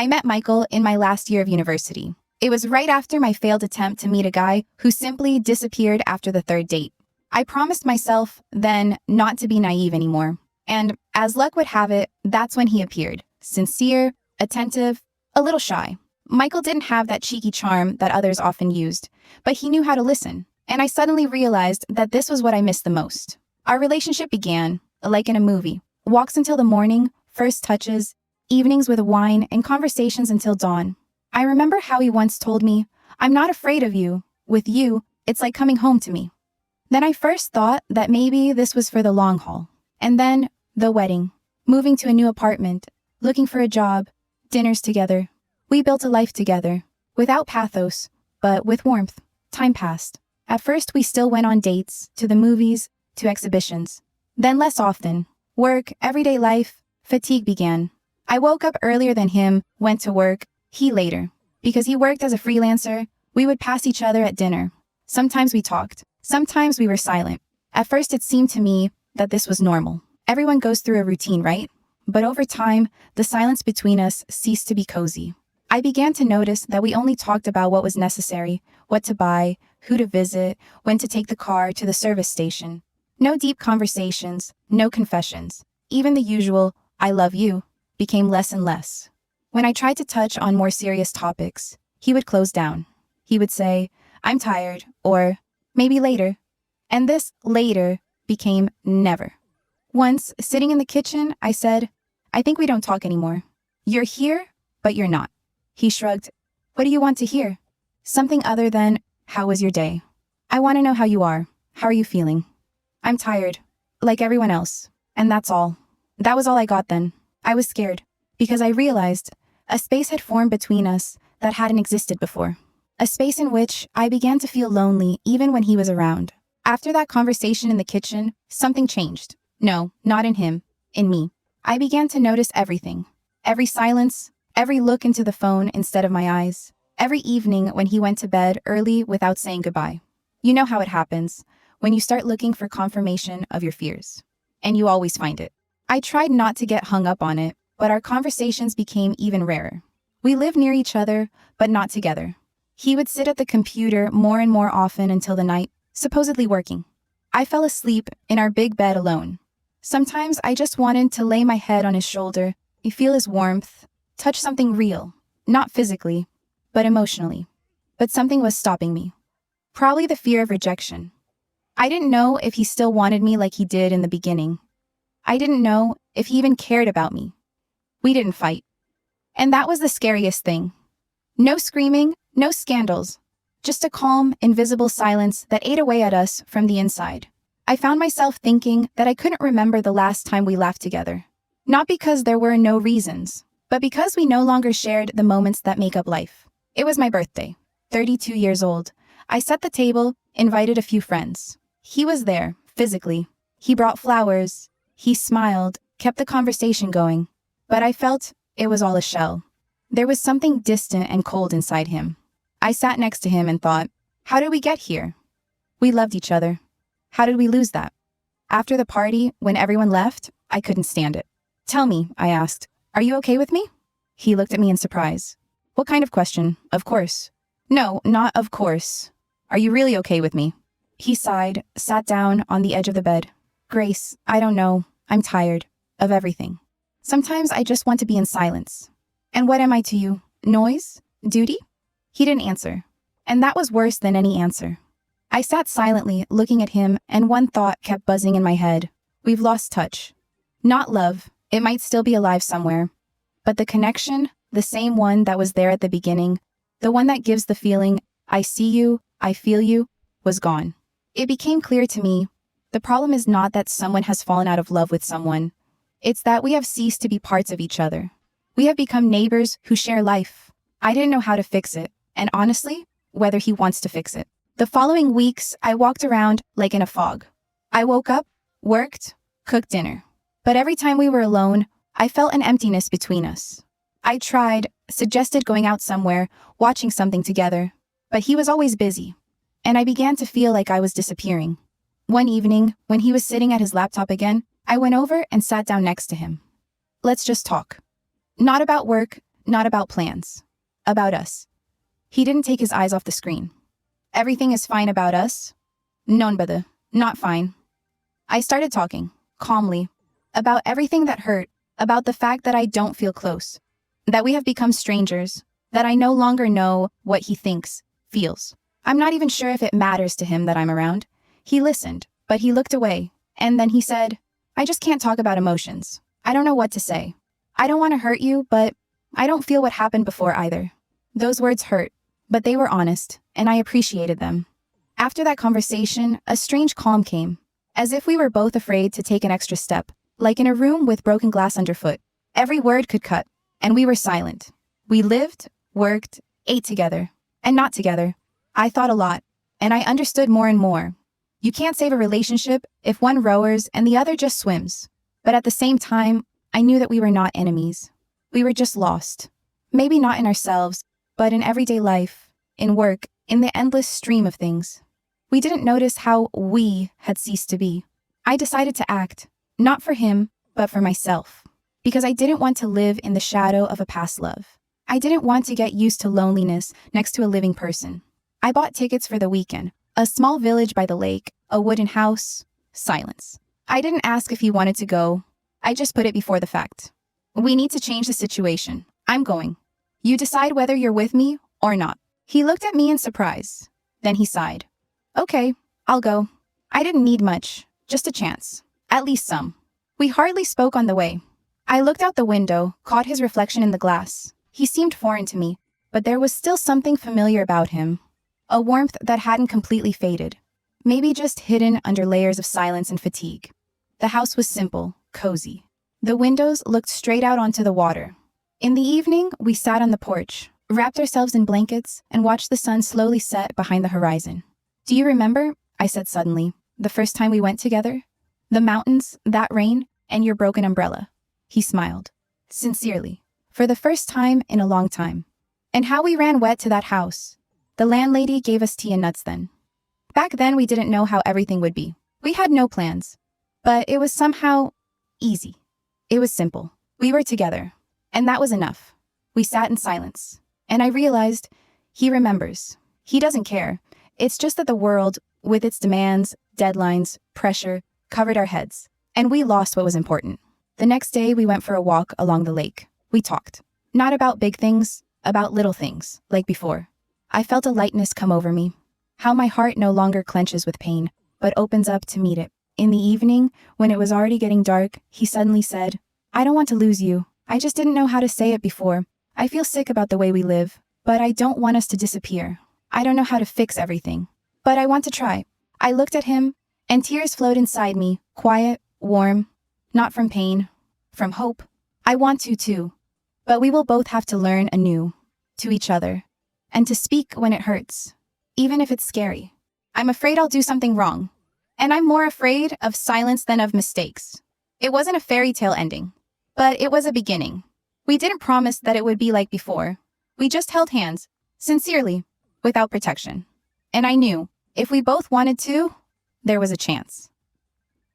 I met Michael in my last year of university. It was right after my failed attempt to meet a guy who simply disappeared after the third date. I promised myself then not to be naive anymore. And as luck would have it, that's when he appeared. Sincere, attentive, a little shy. Michael didn't have that cheeky charm that others often used, but he knew how to listen. And I suddenly realized that this was what I missed the most. Our relationship began, like in a movie. Walks until the morning, first touches, evenings with wine, and conversations until dawn. I remember how he once told me, "I'm not afraid of you. With you, it's like coming home to me." Then I first thought that maybe this was for the long haul. And then, the wedding. Moving to a new apartment. Looking for a job. Dinners together. We built a life together. Without pathos, but with warmth. Time passed. At first, we still went on dates, to the movies, to exhibitions. Then less often. Work, everyday life, fatigue began. I woke up earlier than him, went to work, he later. Because he worked as a freelancer, we would pass each other at dinner. Sometimes we talked. Sometimes we were silent. At first, it seemed to me that this was normal. Everyone goes through a routine, right? But over time, the silence between us ceased to be cozy. I began to notice that we only talked about what was necessary, what to buy, who to visit, when to take the car to the service station. No deep conversations, no confessions. Even the usual, "I love you," became less and less. When I tried to touch on more serious topics, he would close down. He would say, "I'm tired," or "maybe later." And this later became never. Once, sitting in the kitchen, I said, "I think we don't talk anymore. You're here, but you're not." He shrugged. "What do you want to hear?" Something other than, "How was your day?" "I want to know how you are. How are you feeling?" "I'm tired, like everyone else." And that's all. That was all I got then. I was scared, because I realized a space had formed between us that hadn't existed before. A space in which I began to feel lonely even when he was around. After that conversation in the kitchen, something changed. No, not in him, in me. I began to notice everything. Every silence, every look into the phone instead of my eyes, every evening when he went to bed early without saying goodbye. You know how it happens, when you start looking for confirmation of your fears. And you always find it. I tried not to get hung up on it, but our conversations became even rarer. We lived near each other, but not together. He would sit at the computer more and more often until the night, supposedly working. I fell asleep in our big bed alone. Sometimes I just wanted to lay my head on his shoulder, feel his warmth, touch something real, not physically, but emotionally. But something was stopping me. Probably the fear of rejection. I didn't know if he still wanted me like he did in the beginning. I didn't know if he even cared about me. We didn't fight. And that was the scariest thing. No screaming, no scandals. Just a calm, invisible silence that ate away at us from the inside. I found myself thinking that I couldn't remember the last time we laughed together. Not because there were no reasons, but because we no longer shared the moments that make up life. It was my birthday, 32 years old. I set the table, invited a few friends. He was there, physically. He brought flowers. He smiled, kept the conversation going. But I felt it was all a shell. There was something distant and cold inside him. I sat next to him and thought, how did we get here? We loved each other. How did we lose that? After the party, when everyone left, I couldn't stand it. "Tell me," I asked, "are you okay with me?" He looked at me in surprise. "What kind of question? Of course." "No, not of course. Are you really okay with me?" He sighed, sat down on the edge of the bed. "Grace, I don't know. I'm tired. Of everything. Sometimes I just want to be in silence." "And what am I to you? Noise? Duty?" He didn't answer. And that was worse than any answer. I sat silently, looking at him, and one thought kept buzzing in my head. We've lost touch. Not love. It might still be alive somewhere. But the connection, the same one that was there at the beginning, the one that gives the feeling, I see you, I feel you, was gone. It became clear to me, the problem is not that someone has fallen out of love with someone. It's that we have ceased to be parts of each other. We have become neighbors who share life. I didn't know how to fix it, and honestly, whether he wants to fix it. The following weeks, I walked around like in a fog. I woke up, worked, cooked dinner. But every time we were alone, I felt an emptiness between us. I tried, suggested going out somewhere, watching something together. But he was always busy. And I began to feel like I was disappearing. One evening, when he was sitting at his laptop again, I went over and sat down next to him. "Let's just talk. Not about work, not about plans. About us. He didn't take his eyes off the screen. Everything is fine about us? Non bada. Not fine. I started talking, calmly, about everything that hurt, about the fact that I don't feel close, that we have become strangers, that I no longer know what he thinks, feels. I'm not even sure if it matters to him that I'm around. He listened, but he looked away, and then he said, I just can't talk about emotions. I don't know what to say. I don't want to hurt you, but I don't feel what happened before either. Those words hurt, but they were honest, and I appreciated them. After that conversation, a strange calm came, as if we were both afraid to take an extra step, like in a room with broken glass underfoot. Every word could cut, and we were silent. We lived, worked, ate together, and not together. I thought a lot, and I understood more and more. You can't save a relationship if one rowers and the other just swims. But at the same time, I knew that we were not enemies. We were just lost. Maybe not in ourselves, but in everyday life, in work, in the endless stream of things. We didn't notice how we had ceased to be. I decided to act, not for him, but for myself. Because I didn't want to live in the shadow of a past love. I didn't want to get used to loneliness next to a living person. I bought tickets for the weekend. A small village by the lake, a wooden house, silence. I didn't ask if he wanted to go. I just put it before the fact. We need to change the situation. I'm going. You decide whether you're with me or not. He looked at me in surprise. Then he sighed. Okay, I'll go. I didn't need much, just a chance. At least some. We hardly spoke on the way. I looked out the window, caught his reflection in the glass. He seemed foreign to me, but there was still something familiar about him. A warmth that hadn't completely faded. Maybe just hidden under layers of silence and fatigue. The house was simple, cozy. The windows looked straight out onto the water. In the evening, we sat on the porch, wrapped ourselves in blankets, and watched the sun slowly set behind the horizon. Do you remember, I said suddenly, the first time we went together? The mountains, that rain, and your broken umbrella. He smiled. Sincerely. For the first time in a long time. And how we ran wet to that house. The landlady gave us tea and nuts then. Back then, we didn't know how everything would be. We had no plans. But it was somehow easy. It was simple. We were together. And that was enough. We sat in silence. And I realized he remembers. He doesn't care. It's just that the world, with its demands, deadlines, pressure, covered our heads. And we lost what was important. The next day, we went for a walk along the lake. We talked. Not about big things, about little things, like before. I felt a lightness come over me. How my heart no longer clenches with pain, but opens up to meet it. In the evening, when it was already getting dark, he suddenly said, I don't want to lose you. I just didn't know how to say it before. I feel sick about the way we live, but I don't want us to disappear. I don't know how to fix everything, but I want to try. I looked at him, and tears flowed inside me, quiet, warm, not from pain, from hope. I want to too, but we will both have to learn anew, to each other. And to speak when it hurts, even if it's scary. I'm afraid I'll do something wrong. And I'm more afraid of silence than of mistakes. It wasn't a fairy tale ending, but it was a beginning. We didn't promise that it would be like before. We just held hands, sincerely, without protection. And I knew, if we both wanted to, there was a chance.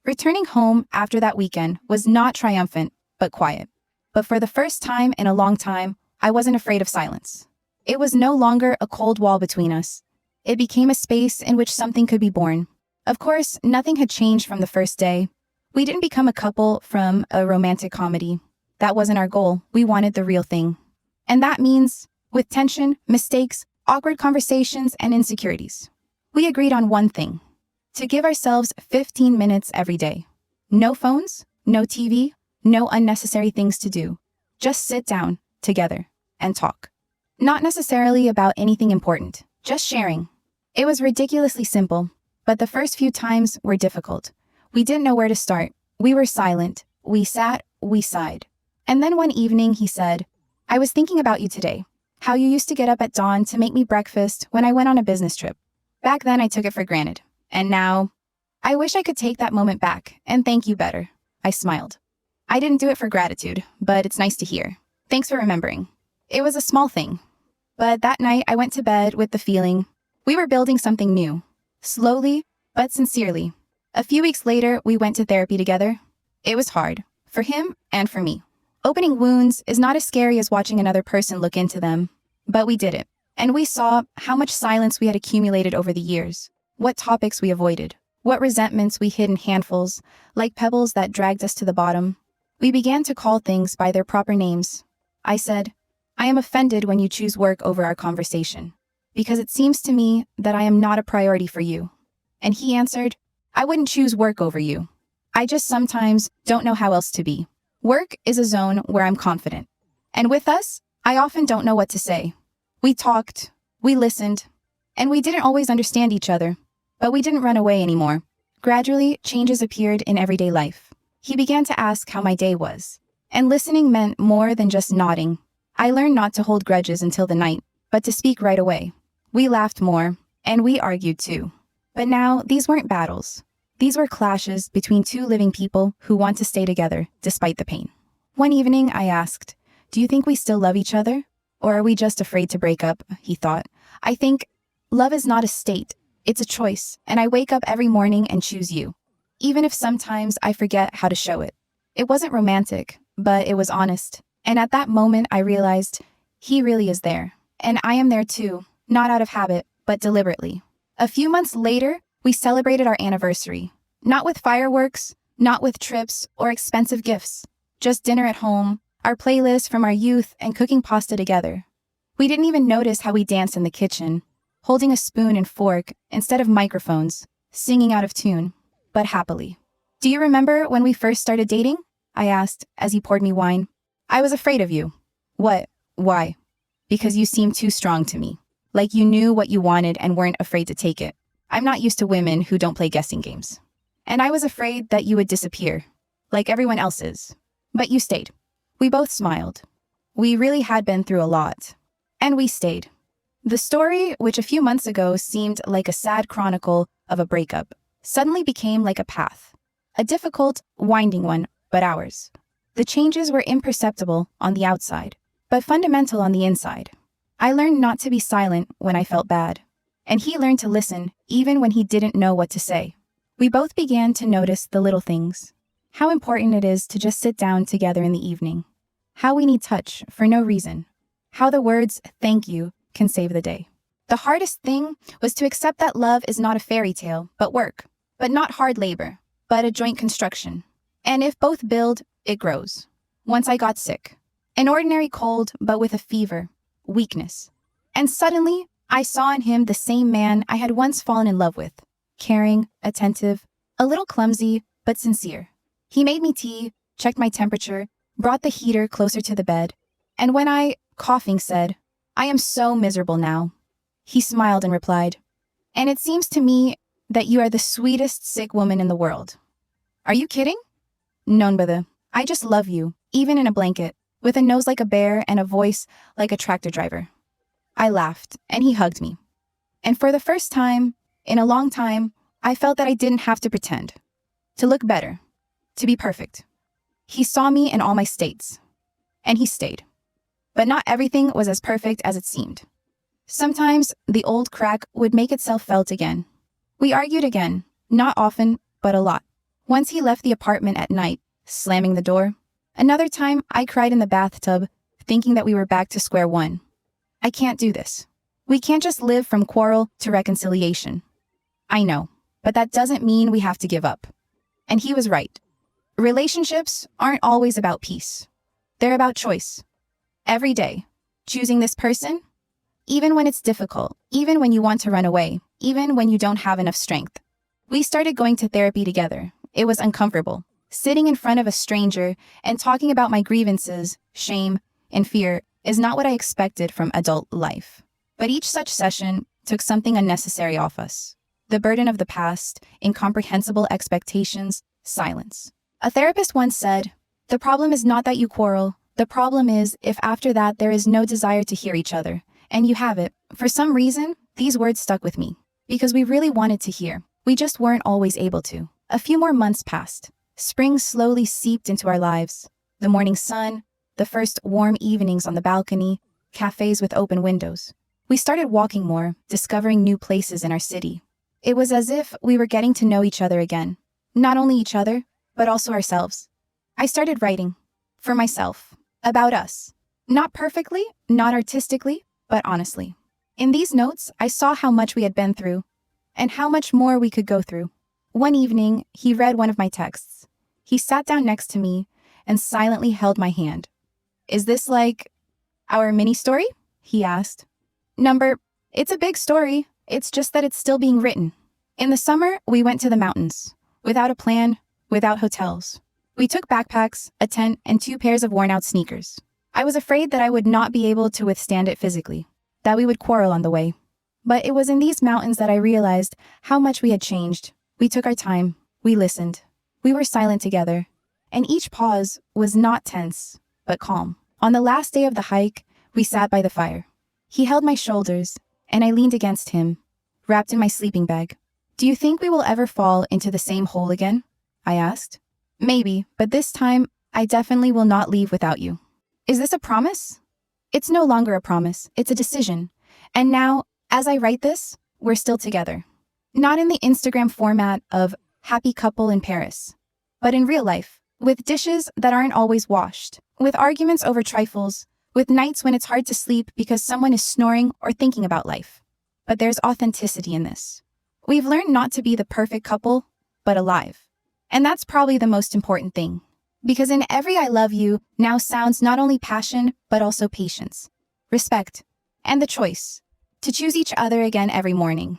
Returning home after that weekend was not triumphant, but quiet. But for the first time in a long time, I wasn't afraid of silence. It was no longer a cold wall between us. It became a space in which something could be born. Of course, nothing had changed from the first day. We didn't become a couple from a romantic comedy. That wasn't our goal. We wanted the real thing. And that means, with tension, mistakes, awkward conversations, and insecurities. We agreed on one thing. To give ourselves 15 minutes every day. No phones, no TV, no unnecessary things to do. Just sit down, together, and talk. Not necessarily about anything important, just sharing. It was ridiculously simple, but the first few times were difficult. We didn't know where to start. We were silent. We sat, we sighed. And then one evening he said, I was thinking about you today, how you used to get up at dawn to make me breakfast when I went on a business trip. Back then I took it for granted. And now, I wish I could take that moment back and thank you better. I smiled. I didn't do it for gratitude, but it's nice to hear. Thanks for remembering. It was a small thing. But that night I went to bed with the feeling we were building something new. Slowly, but sincerely. A few weeks later, we went to therapy together. It was hard, for him and for me. Opening wounds is not as scary as watching another person look into them. But we did it. And we saw how much silence we had accumulated over the years, what topics we avoided, what resentments we hid in handfuls, like pebbles that dragged us to the bottom. We began to call things by their proper names. I said, I am offended when you choose work over our conversation, because it seems to me that I am not a priority for you. And he answered, I wouldn't choose work over you. I just sometimes don't know how else to be. Work is a zone where I'm confident. And with us, I often don't know what to say. We talked, we listened, and we didn't always understand each other, but we didn't run away anymore. Gradually, changes appeared in everyday life. He began to ask how my day was, and listening meant more than just nodding. I learned not to hold grudges until the night, but to speak right away. We laughed more, and we argued too. But now, these weren't battles. These were clashes between two living people who want to stay together despite the pain. One evening, I asked, do you think we still love each other? Or are we just afraid to break up? He thought. I think love is not a state. It's a choice, and I wake up every morning and choose you, even if sometimes I forget how to show it. It wasn't romantic, but it was honest. And at that moment, I realized he really is there. And I am there too, not out of habit, but deliberately. A few months later, we celebrated our anniversary. Not with fireworks, not with trips or expensive gifts. Just dinner at home, our playlist from our youth, and cooking pasta together. We didn't even notice how we danced in the kitchen, holding a spoon and fork instead of microphones, singing out of tune, but happily. Do you remember when we first started dating? I asked as he poured me wine. I was afraid of you. What? Why? Because you seemed too strong to me. Like you knew what you wanted and weren't afraid to take it. I'm not used to women who don't play guessing games. And I was afraid that you would disappear, like everyone else is. But you stayed. We both smiled. We really had been through a lot. And we stayed. The story, which a few months ago seemed like a sad chronicle of a breakup, suddenly became like a path. A difficult, winding one, but ours. The changes were imperceptible on the outside, but fundamental on the inside. I learned not to be silent when I felt bad. And he learned to listen even when he didn't know what to say. We both began to notice the little things. How important it is to just sit down together in the evening. How we need touch for no reason. How the words thank you can save the day. The hardest thing was to accept that love is not a fairy tale, but work. But not hard labor, but a joint construction. And if both build, it grows. Once I got sick. An ordinary cold, but with a fever, weakness. And suddenly, I saw in him the same man I had once fallen in love with. Caring, attentive, a little clumsy, but sincere. He made me tea, checked my temperature, brought the heater closer to the bed. And when I, coughing, said, I am so miserable now, he smiled and replied, and it seems to me that you are the sweetest sick woman in the world. Are you kidding? No, brother. I just love you, even in a blanket, with a nose like a bear and a voice like a tractor driver. I laughed, and he hugged me. And for the first time, in a long time, I felt that I didn't have to pretend. To look better. To be perfect. He saw me in all my states. And he stayed. But not everything was as perfect as it seemed. Sometimes the old crack would make itself felt again. We argued again, not often, but a lot. Once he left the apartment at night, slamming the door. Another time, I cried in the bathtub, thinking that we were back to square one. I can't do this. We can't just live from quarrel to reconciliation. I know, but that doesn't mean we have to give up. And he was right. Relationships aren't always about peace. They're about choice. Every day, choosing this person, even when it's difficult, even when you want to run away, even when you don't have enough strength. We started going to therapy together. It was uncomfortable. Sitting in front of a stranger and talking about my grievances, shame, and fear is not what I expected from adult life. But each such session took something unnecessary off us. The burden of the past, incomprehensible expectations, silence. A therapist once said, the problem is not that you quarrel. The problem is if after that there is no desire to hear each other, and you have it. For some reason, these words stuck with me. Because we really wanted to hear. We just weren't always able to. A few more months passed. Spring slowly seeped into our lives. The morning sun, the first warm evenings on the balcony, cafes with open windows. We started walking more, discovering new places in our city. It was as if we were getting to know each other again. Not only each other, but also ourselves. I started writing. For myself. about us. Not perfectly, not artistically, but honestly. In these notes, I saw how much we had been through and how much more we could go through. One evening, he read one of my texts. He sat down next to me and silently held my hand. Is this like our mini story? He asked. Number, it's a big story. It's just that it's still being written. In the summer, we went to the mountains. Without a plan, without hotels. We took backpacks, a tent, and 2 pairs of worn-out sneakers. I was afraid that I would not be able to withstand it physically, that we would quarrel on the way. But it was in these mountains that I realized how much we had changed. We took our time. We listened. We were silent together. And each pause was not tense, but calm. On the last day of the hike, we sat by the fire. He held my shoulders, and I leaned against him, wrapped in my sleeping bag. Do you think we will ever fall into the same hole again? I asked. Maybe, but this time, I definitely will not leave without you. Is this a promise? It's no longer a promise, it's a decision. And now, as I write this, we're still together. Not in the Instagram format of happy couple in Paris, but in real life, with dishes that aren't always washed, with arguments over trifles, with nights when it's hard to sleep because someone is snoring or thinking about life. But there's authenticity in this. We've learned not to be the perfect couple, but alive. And that's probably the most important thing. Because in every I love you now sounds not only passion, but also patience, respect, and the choice to choose each other again every morning.